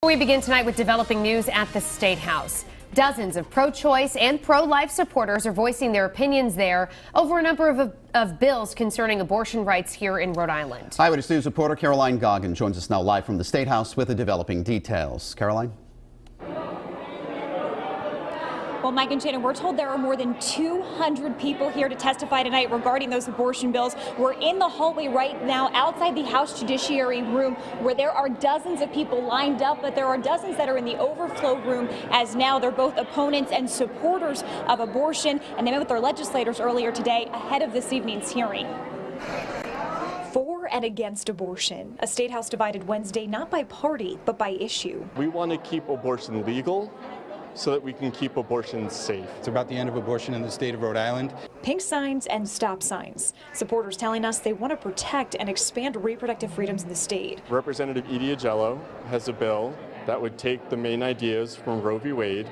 We begin tonight with developing news at the Statehouse. Dozens of pro-choice and pro-life supporters are voicing their opinions there over a number of bills concerning abortion rights here in Rhode Island. Eyewitness News reporter Caroline Goggin joins us now live from the Statehouse with the developing details. Caroline? Well, Mike and Shannon, we're told there are more than 200 people here to testify tonight regarding those abortion bills. We're in the hallway right now outside the House Judiciary room where there are dozens of people lined up, but there are dozens that are in the overflow room as now they're both opponents and supporters of abortion, and they met with their legislators earlier today ahead of this evening's hearing. For and against abortion. A Statehouse divided Wednesday not by party, but by issue. We want to keep abortion legal so that we can keep abortion safe. It's about the end of abortion in the state of Rhode Island. Pink signs and stop signs. Supporters telling us they want to protect and expand reproductive freedoms in the state. Representative Edie Agello has a bill that would take the main ideas from Roe v. Wade,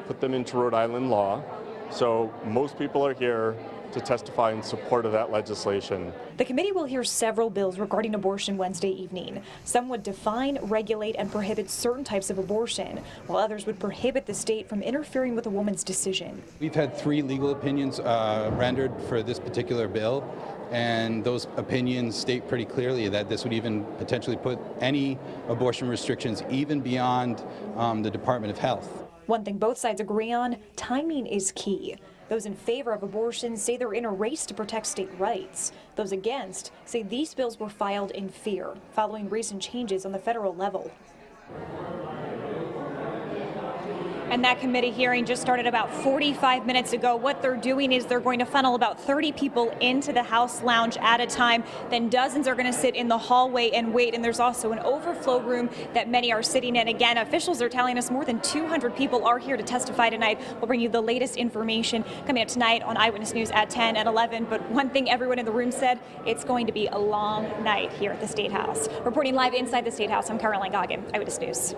put them into Rhode Island law. So most people are here to testify in support of that legislation. The committee will hear several bills regarding abortion Wednesday evening. Some would define, regulate, and prohibit certain types of abortion, while others would prohibit the state from interfering with a woman's decision. We've had 3 legal opinions rendered for this particular bill, and those opinions state pretty clearly that this would even potentially put any abortion restrictions even beyond the Department of Health. One thing both sides agree on, timing is key. Those in favor of abortion say they're in a race to protect state rights. Those against say these bills were filed in fear, following recent changes on the federal level. And that committee hearing just started about 45 minutes ago. What they're doing is they're going to funnel about 30 people into the House lounge at a time. Then dozens are going to sit in the hallway and wait. And there's also an overflow room that many are sitting in. Again, officials are telling us more than 200 people are here to testify tonight. We'll bring you the latest information coming up tonight on Eyewitness News at 10 and 11. But one thing everyone in the room said, it's going to be a long night here at the Statehouse. Reporting live inside the Statehouse, I'm Caroline Goggin, Eyewitness News.